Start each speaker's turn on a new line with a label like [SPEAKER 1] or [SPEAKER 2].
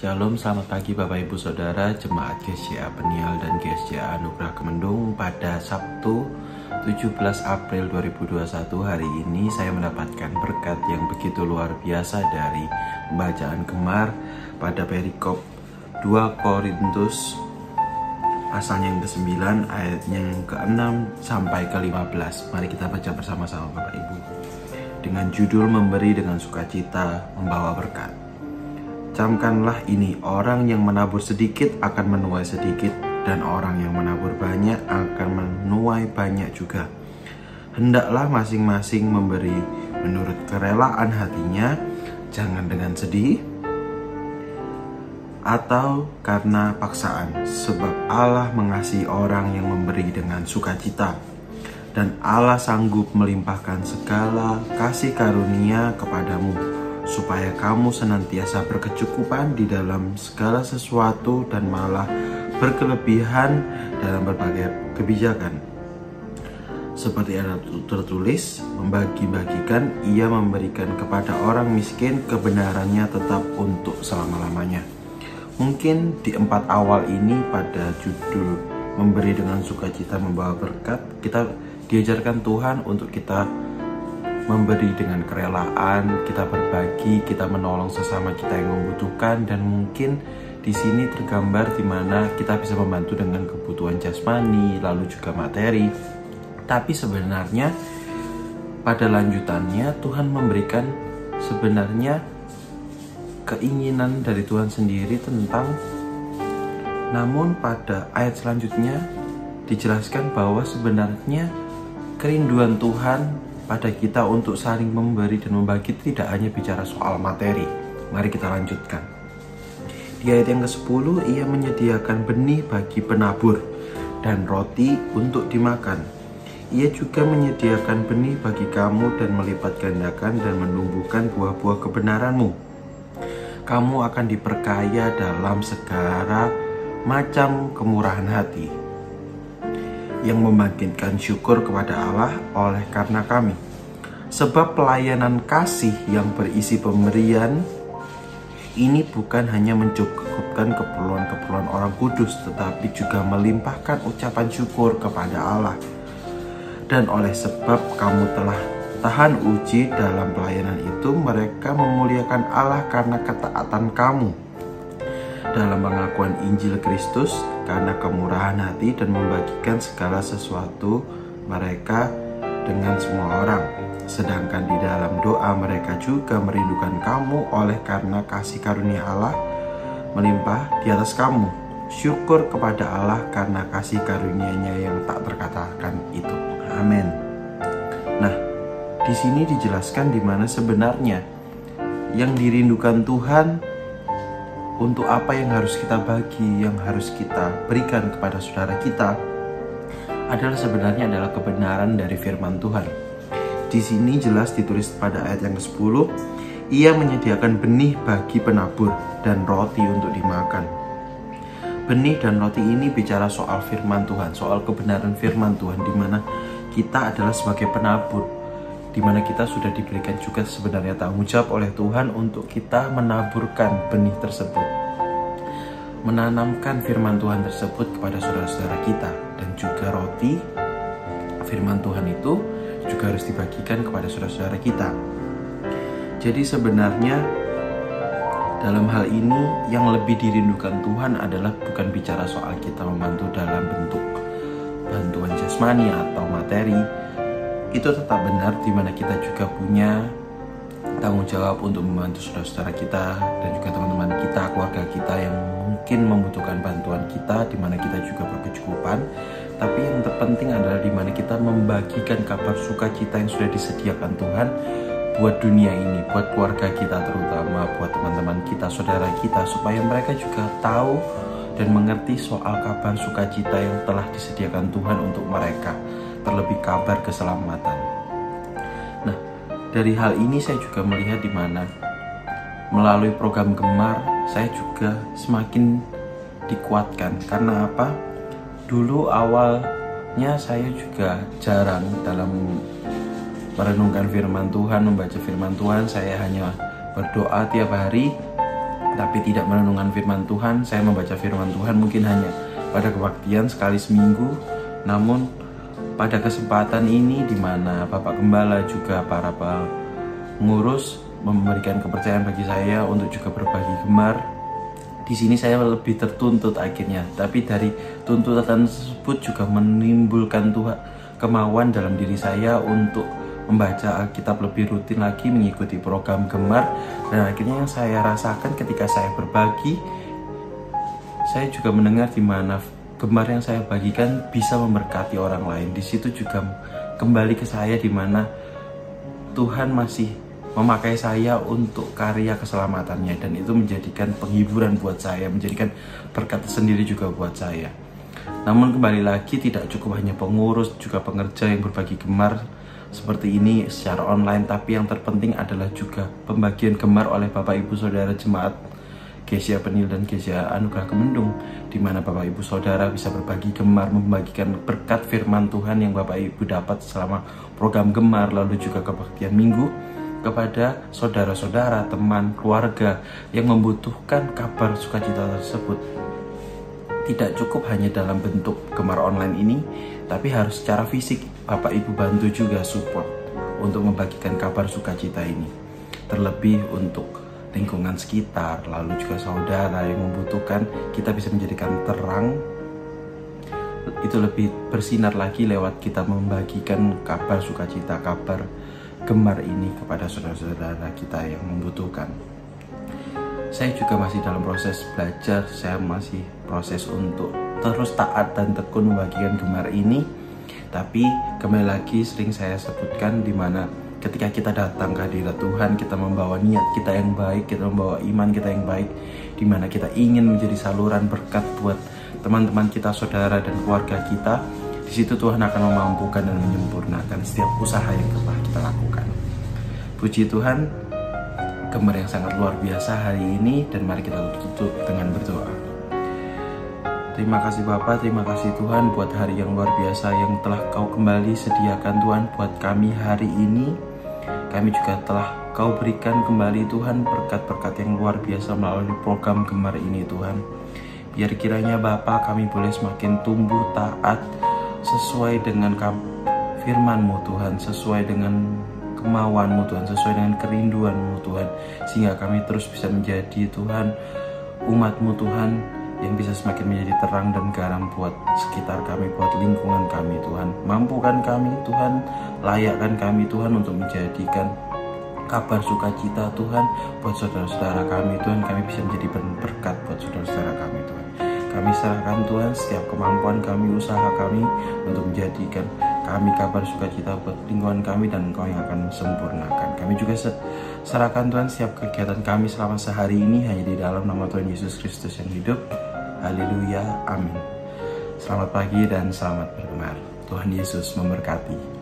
[SPEAKER 1] Shalom, selamat pagi Bapak Ibu Saudara, Jemaat GSJA Peniel dan GSJA Anugerah Kemendung. Pada Sabtu 17 April 2021 hari ini saya mendapatkan berkat yang begitu luar biasa dari pembacaan Gemar pada perikop 2 Korintus pasalnya yang ke-9 ayatnya yang ke-6 sampai ke-15. Mari kita baca bersama-sama Bapak Ibu. Dengan judul memberi dengan sukacita membawa berkat. Camkanlah ini, orang yang menabur sedikit akan menuai sedikit, dan orang yang menabur banyak akan menuai banyak juga. Hendaklah masing-masing memberi menurut kerelaan hatinya, jangan dengan sedih atau karena paksaan, sebab Allah mengasihi orang yang memberi dengan sukacita. Dan Allah sanggup melimpahkan segala kasih karunia kepadamu, supaya kamu senantiasa berkecukupan di dalam segala sesuatu dan malah berkelebihan dalam berbagai kebijakan. Seperti ada tertulis, membagi-bagikan, ia memberikan kepada orang miskin, kebenarannya tetap untuk selama-lamanya. Mungkin di 4 awal ini pada judul memberi dengan sukacita membawa berkat, kita diajarkan Tuhan untuk kita memberi dengan kerelaan, kita berbagi, kita menolong sesama kita yang membutuhkan, dan mungkin di sini tergambar di mana kita bisa membantu dengan kebutuhan jasmani, lalu juga materi. Tapi sebenarnya pada lanjutannya Tuhan memberikan sebenarnya keinginan dari Tuhan sendiri tentang, namun pada ayat selanjutnya dijelaskan bahwa sebenarnya kerinduan Tuhan pada kita untuk saling memberi dan membagi tidak hanya bicara soal materi. Mari kita lanjutkan. Di ayat yang ke-10, ia menyediakan benih bagi penabur dan roti untuk dimakan. Ia juga menyediakan benih bagi kamu dan melipat gandakan dan menumbuhkan buah-buah kebenaranmu. Kamu akan diperkaya dalam segala macam kemurahan hati, yang membangkitkan syukur kepada Allah oleh karena kami. Sebab pelayanan kasih yang berisi pemberian ini bukan hanya mencukupkan keperluan-keperluan orang kudus, tetapi juga melimpahkan ucapan syukur kepada Allah. Dan oleh sebab kamu telah tahan uji dalam pelayanan itu, mereka memuliakan Allah karena ketaatan kamu dalam pengakuan Injil Kristus, karena kemurahan hati dan membagikan segala sesuatu mereka dengan semua orang. Sedangkan di dalam doa mereka juga merindukan kamu oleh karena kasih karunia Allah melimpah di atas kamu. Syukur kepada Allah karena kasih karunia-Nya yang tak terkatakan itu. Amin. Nah, di sini dijelaskan di mana sebenarnya yang dirindukan Tuhan, untuk apa yang harus kita bagi, yang harus kita berikan kepada saudara kita, adalah sebenarnya kebenaran dari firman Tuhan. Di sini jelas ditulis pada ayat yang ke-10, ia menyediakan benih bagi penabur dan roti untuk dimakan. Benih dan roti ini bicara soal firman Tuhan, soal kebenaran firman Tuhan, di mana kita adalah sebagai penabur, di mana kita sudah diberikan juga sebenarnya tanggung jawab oleh Tuhan untuk kita menaburkan benih tersebut, menanamkan firman Tuhan tersebut kepada saudara-saudara kita. Dan juga roti, firman Tuhan itu juga harus dibagikan kepada saudara-saudara kita. Jadi sebenarnya dalam hal ini yang lebih dirindukan Tuhan adalah bukan bicara soal kita membantu dalam bentuk bantuan jasmani atau materi. Itu tetap benar, di mana kita juga punya tanggung jawab untuk membantu saudara-saudara kita dan juga teman-teman kita, keluarga kita yang mungkin membutuhkan bantuan kita, di mana kita juga berkecukupan. Tapi yang terpenting adalah di mana kita membagikan kabar sukacita yang sudah disediakan Tuhan buat dunia ini, buat keluarga kita, terutama buat teman-teman kita, saudara kita, supaya mereka juga tahu dan mengerti soal kabar sukacita yang telah disediakan Tuhan untuk mereka, terlebih kabar keselamatan. Nah, dari hal ini saya juga melihat di mana melalui program Gemar saya juga semakin dikuatkan. Karena apa? Dulu awalnya saya juga jarang dalam merenungkan firman Tuhan, membaca firman Tuhan. Saya hanya berdoa tiap hari tapi tidak merenungkan firman Tuhan. Saya membaca firman Tuhan mungkin hanya pada kebaktian sekali seminggu. Namun pada kesempatan ini di mana Bapak Gembala juga para pengurus memberikan kepercayaan bagi saya untuk juga berbagi gemar, di sini saya lebih tertuntut akhirnya. Tapi dari tuntutan tersebut juga menimbulkan kemauan dalam diri saya untuk membaca Alkitab lebih rutin lagi, mengikuti program gemar. Dan akhirnya yang saya rasakan ketika saya berbagi, saya juga mendengar di mana gemar yang saya bagikan bisa memberkati orang lain. Di situ juga kembali ke saya di mana Tuhan masih memakai saya untuk karya keselamatannya, dan itu menjadikan penghiburan buat saya, menjadikan berkat sendiri juga buat saya. Namun kembali lagi, tidak cukup hanya pengurus, juga pengerja yang berbagi gemar seperti ini secara online, tapi yang terpenting adalah juga pembagian gemar oleh Bapak Ibu Saudara Jemaat Gereja Penil dan Gereja Anugerah Kemendung, di mana Bapak Ibu Saudara bisa berbagi gemar, membagikan berkat firman Tuhan yang Bapak Ibu dapat selama program gemar, lalu juga kebaktian minggu kepada saudara-saudara, teman, keluarga yang membutuhkan kabar sukacita tersebut. Tidak cukup hanya dalam bentuk gemar online ini, tapi harus secara fisik Bapak Ibu bantu juga support untuk membagikan kabar sukacita ini. Terlebih untuk lingkungan sekitar, lalu juga saudara yang membutuhkan, kita bisa menjadikan terang. Itu lebih bersinar lagi lewat kita membagikan kabar sukacita, kabar gemar ini kepada saudara-saudara kita yang membutuhkan. Saya juga masih dalam proses belajar, saya masih proses untuk terus taat dan tekun membagikan gemar ini. Tapi kembali lagi sering saya sebutkan di mana ketika kita datang ke hadirat Tuhan, kita membawa niat kita yang baik, kita membawa iman kita yang baik, di mana kita ingin menjadi saluran berkat buat teman-teman kita, saudara dan keluarga kita. Di situ Tuhan akan memampukan dan menyempurnakan setiap usaha yang telah kita lakukan. Puji Tuhan, gemar yang sangat luar biasa hari ini, dan mari kita tutup dengan berdoa. Terima kasih Bapa, terima kasih Tuhan buat hari yang luar biasa yang telah Kau kembali sediakan Tuhan buat kami hari ini. Kami juga telah Kau berikan kembali Tuhan berkat-berkat yang luar biasa melalui program gemar ini Tuhan. Biar kiranya Bapa kami boleh semakin tumbuh taat sesuai dengan firman-Mu Tuhan, sesuai dengan kemauan-Mu Tuhan, sesuai dengan kerinduan-Mu Tuhan, sehingga kami terus bisa menjadi Tuhan umat-Mu Tuhan yang bisa semakin menjadi terang dan garam buat sekitar kami, buat lingkungan kami Tuhan. Mampukan kami Tuhan, layakkan kami Tuhan untuk menjadikan kabar sukacita Tuhan buat saudara-saudara kami Tuhan. Kami bisa menjadi berkat buat saudara-saudara kami Tuhan. Kami serahkan Tuhan setiap kemampuan kami, usaha kami untuk menjadikan kami kabar sukacita buat lingkungan kami, dan Engkau yang akan sempurnakan. Kami juga serahkan Tuhan setiap kegiatan kami selama sehari ini hanya di dalam nama Tuhan Yesus Kristus yang hidup. Haleluya, amin. Selamat pagi dan selamat bergemar. Tuhan Yesus memberkati.